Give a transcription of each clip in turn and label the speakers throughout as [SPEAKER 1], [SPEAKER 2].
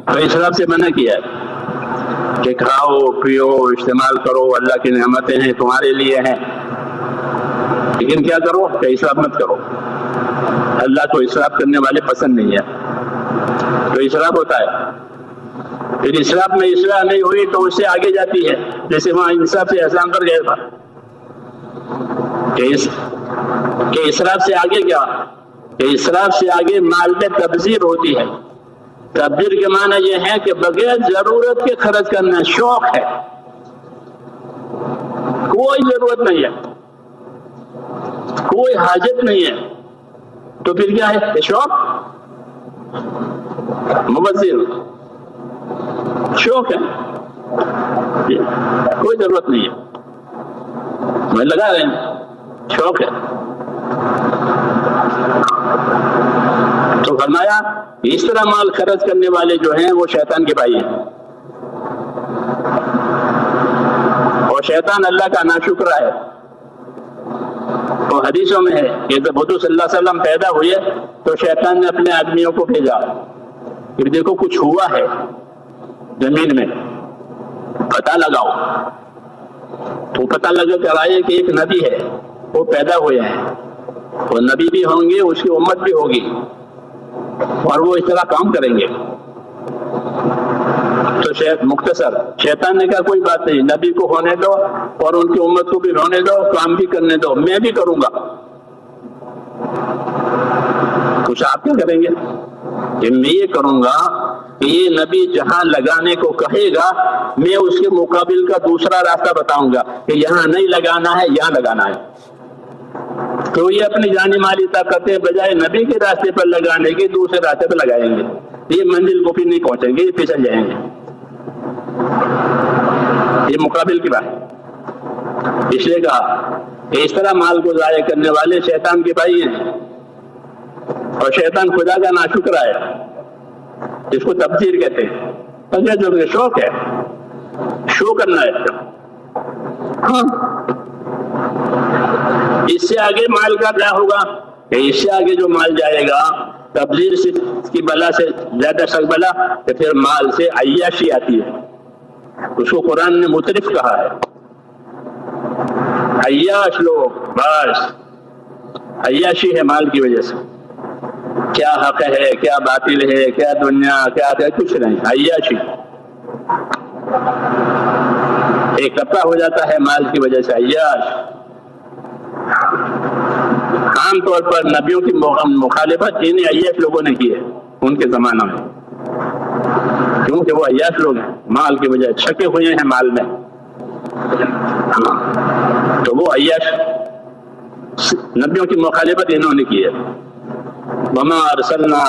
[SPEAKER 1] تو اسراف سے منع کیا ہے کہ کھاؤ پیو استعمال کرو، اللہ کی نعمتیں ہیں تمہارے لیے ہیں، لیکن کیا کرو کہ اسراف مت کرو۔ اللہ کو اسراف کرنے والے پسند نہیں ہے، تو اسراف ہوتا ہے۔ پھر اسراف میں اصلاح نہیں ہوئی تو اس سے آگے جاتی ہے، جیسے وہاں انصاف سے احسان کر گیا تھا کہ اسراف سے آگے کیا، کہ اسراف سے آگے مال میں تبذیر ہوتی ہے۔ تبذیر کے معنی یہ ہے کہ بغیر ضرورت کے خرچ کرنا، شوق ہے، کوئی ضرورت نہیں ہے، کوئی حاجت نہیں ہے، تو پھر کیا ہے؟ شوق، مبذر، شوق ہے، کوئی ضرورت نہیں ہے، میں لگا رہے ہیں، شوق ہے۔ تو فرمایا اس طرح مال خرچ کرنے والے جو ہیں وہ شیطان کے بھائی ہیں، اور شیطان اللہ کا ناشکرا ہے۔ تو حدیثوں میں ہے کہ جب حضور صلی اللہ علیہ وسلم پیدا ہوئے تو شیطان نے اپنے آدمیوں کو بھیجا کہ دیکھو کچھ ہوا ہے زمین میں، پتہ لگاؤ۔ تو پتہ لگا کر آئے کہ ایک نبی ہے، وہ پیدا ہوئے ہیں، وہ نبی بھی ہوں گے، اس کی امت بھی ہوگی، اور وہ اس طرح کام کریں گے۔ تو مختصر شیطان نے کہا کوئی بات نہیں، نبی کو ہونے دو اور ان کی امت کو بھی ہونے دو، کام بھی کرنے دو، میں بھی کروں گا۔ کچھ آپ کیا کریں گے کہ میں یہ کروں گا کہ یہ نبی جہاں لگانے کو کہے گا میں اس کے مقابل کا دوسرا راستہ بتاؤں گا کہ یہاں نہیں لگانا ہے، یہاں لگانا ہے۔ تو یہ اپنی جانی مالی طاقتیں بجائے نبی کے راستے پر لگانے کے دوسرے راستے پر لگائیں گے، یہ منزل کو بھی نہیں پہنچیں گے، یہ پھسل جائیں گے۔ یہ مقابل کی بات، اس لیے کہا کہ اس طرح مال کو ضائع کرنے والے شیطان کے بھائی ہیں، اور شیطان خدا کا ناشکرا ہے، جس کو تبذیر کہتے ہیں۔ جو شوق ہے، شو کرنا ہے، ہاں۔ اس سے آگے مال کا کیا ہوگا کہ اس سے آگے جو مال جائے گا تبذیر کی بلا سے زیادہ سخت بلا، کہ پھر مال سے عیاشی آتی ہے، اس کو قرآن نے مترف کہا ہے۔ عیاش لوگ، بس عیاشی ہے مال کی وجہ سے، کیا حق ہے، کیا باطل ہے، کیا دنیا، کیا کچھ نہیں، عیاشی ایک کپڑا ہو جاتا ہے مال کی وجہ سے، عیاش۔ عام طور پر نبیوں کی مخالفت انہیں عیاش لوگوں نے کی ہے ان کے زمانہ میں، کیونکہ وہ عیاش لوگ ہیں، مال کی وجہ چھکے ہوئے ہیں مال میں، تو وہ عیاش نبیوں کی مخالفت انہوں نے کی ہے۔ وما ارسلنا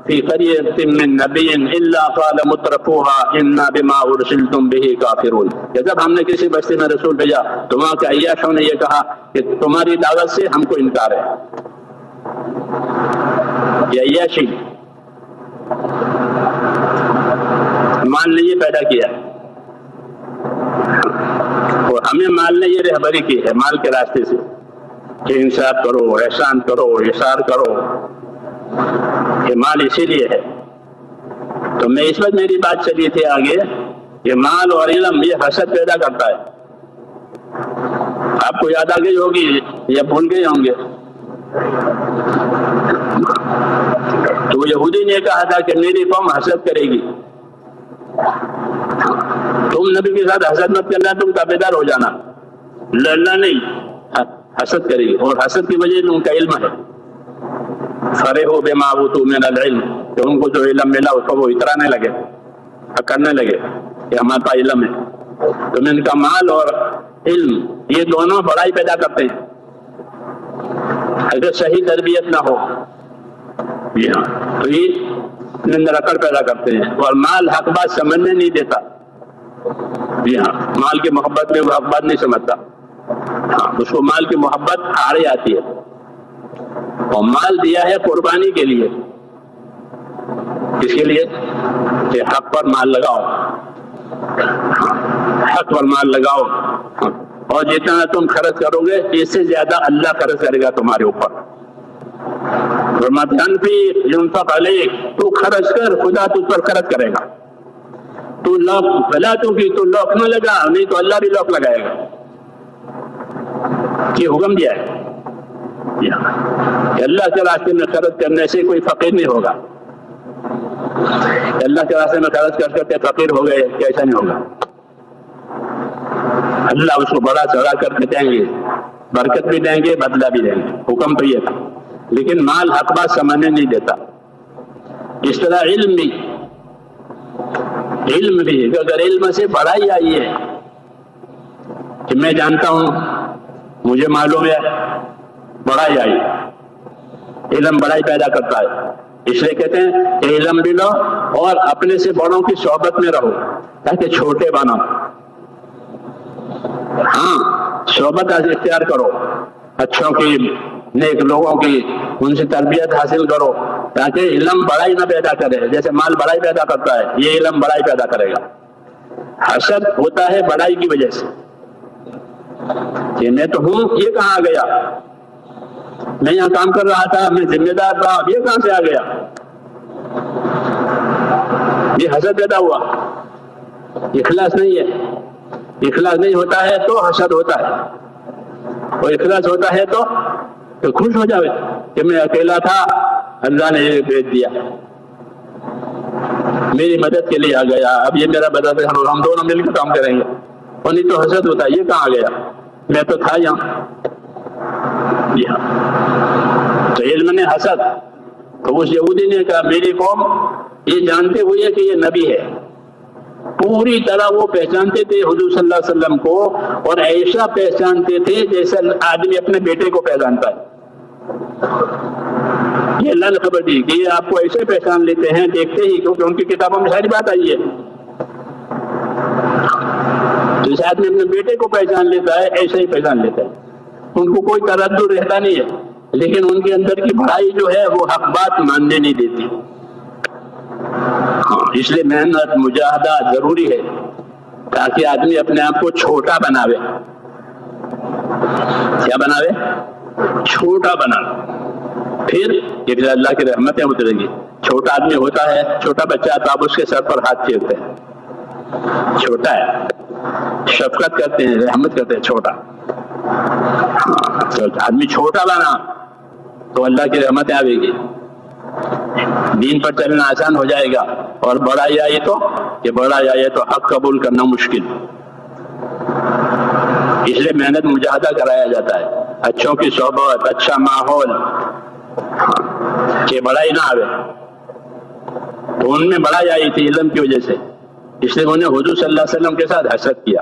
[SPEAKER 1] فی قریۃ من نبی الا قال مترفوها انا بما ارسلتم به کافرون، کہ جب ہم نے کسی بستی میں رسول بھیجا تو وہاں کے عیاشوں نے یہ کہا کہ تمہاری دعوت سے ہم کو انکار ہے۔ یہ عیاشی مال نے یہ پیدا کیا، اور ہمیں مال نے یہ رہبری کی ہے مال کے راستے سے کہ انصاف کرو، احسان کرو، احسار کرو، یہ مال اسی لیے ہے۔ تو میں اس وقت میری بات چلی تھی آگے کہ مال اور علم یہ حسد پیدا کرتا ہے۔ آپ کو یاد آ گئی ہوگی یا بھول گئے ہوں گے، تو یہودی نے کہا تھا کہ میری قوم حسد کرے گی، تم نبی کے ساتھ حسد مت کرنا، تم تابعدار ہو جانا، لڑنا نہیں، حسد کرے گی۔ اور حسد کی وجہ ان کا علم ہے، فرحوا بما اوتوا من العلم، کہ ان کو جو علم ملا اس کو وہ اترانے لگے، کرنے لگے کہ ہمارے پاس علم ہے۔ تو ان کا مال اور علم یہ دونوں بڑائی پیدا کرتے ہیں اگر صحیح تربیت نہ ہو، تو یہ اندر اکڑ پیدا کرتے ہیں، اور مال حق بات سمجھنے نہیں دیتا۔ جی ہاں، مال کی محبت میں وہ حق بات نہیں سمجھتا، ہاں اس کو مال کی محبت آڑے آتی ہے۔ اور مال دیا ہے قربانی کے لیے، کس کے لیے؟ کہ حق پر مال لگاؤ، حق پر مال لگاؤ، اور جتنا تم خرچ کرو گے اس سے زیادہ اللہ خرچ کرے گا تمہارے اوپر۔ انفق علیک، تو خرچ کر، خدا تجھ پر خرچ کرے گا۔ تو لوک بلا تو کی تو لوک نہ لگا، نہیں تو اللہ بھی لوک لگائے گا. یہ حکم دیا ہے کہ اللہ کے راستے میں خرچ کرنے سے کوئی فقیر نہیں ہوگا. اللہ کے راستے میں خرچ کر کے فقیر ہو گئے کیسا نہیں ہوگا. اللہ اس کو بڑا چڑھا کر کے دیں گے، برکت بھی دیں گے، بدلہ بھی دیں گے. حکم تو یہ تھا. لیکن مال حق بات سمجھنے نہیں دیتا. اس طرح علم بھی اگر علم سے بڑائی آئی ہے کہ میں جانتا ہوں، مجھے معلوم ہے، بڑائی آئی. علم بڑائی پیدا کرتا ہے. اس لیے کہتے ہیں کہ علم بھی لو اور اپنے سے بڑوں کی صحبت میں رہو تاکہ چھوٹے بنو. ہاں، صحبت اختیار کرو اچھوں کی، نیک لوگوں کی، ان سے تربیت حاصل کرو تاکہ علم بڑائی نہ پیدا کرے. جیسے مال بڑائی پیدا کرتا ہے، یہ علم بڑائی پیدا کرے گا. حسد ہوتا ہے بڑائی کی وجہ سے کہ میں تو ہوں، یہ کہاں آ گیا؟ میں یہاں کام کر رہا تھا، میں ذمہ دار تھا، یہ کہاں سے آ گیا؟ یہ حسد پیدا ہوا. اخلاص نہیں ہے. اخلاص نہیں ہوتا ہے تو حسد ہوتا ہے، اور اخلاص ہوتا ہے تو خوش ہو جاوے کہ میں اکیلا تھا، اللہ نے یہ بھیج دیا، میری مدد کے لیے آ گیا، اب یہ میرا مدد ہے، ہم دونوں مل کے کام کریں گے. اور نہیں تو حسد ہوتا ہے، یہ کہاں آ گیا؟ میں تو تھا یہاں. تو علم نے حسد، تو اس یہودی نے کہا میری قوم یہ جانتے ہوئے کہ یہ نبی ہے، پوری طرح وہ پہچانتے تھے حضور صلی اللہ علیہ وسلم کو، اور ایسا پہچانتے تھے جیسا آدمی اپنے بیٹے کو پہچانتا ہے. یہ اللہ نے خبر دی کہ یہ آپ کو ایسے پہچان لیتے ہیں دیکھتے ہی، کیونکہ ان کی کتابوں میں ساری بات آئی ہے. جیسے آدمی اپنے بیٹے کو پہچان لیتا ہے ایسے ہی پہچان لیتا ہے. ان کو کوئی تردد رہتا نہیں ہے، لیکن ان کے اندر کی بڑائی جو ہے وہ حق بات ماننے نہیں دیتی. ہاں، اس لیے محنت مجاہدہ ضروری ہے تاکہ آدمی اپنے آپ کو چھوٹا بناوے. کیا بناوے؟ چھوٹا بناوے. پھر ایک اللہ کی رحمتیں اترے گی. چھوٹا آدمی ہوتا ہے، چھوٹا بچہ تو آپ اس کے سر پر ہاتھ پھیرتے ہیں، چھوٹا ہے، شفقت کرتے ہیں، رحمت کرتے ہیں، چھوٹا. آدمی چھوٹا بنا تو اللہ کی رحمتیں آئے گی، دین پر چلنا آسان ہو جائے گا. اور بڑائی آئی تو حق قبول کرنا مشکل. اس لیے محنت مجاہدہ کرایا جاتا ہے، اچھوں کی صحبت، اچھا ماحول، کہ بڑائی نہ آئے. تو ان میں بڑائی آئی تھی علم کی وجہ سے، اس لیے انہوں نے حضور صلی اللہ علیہ وسلم کے ساتھ حسد کیا.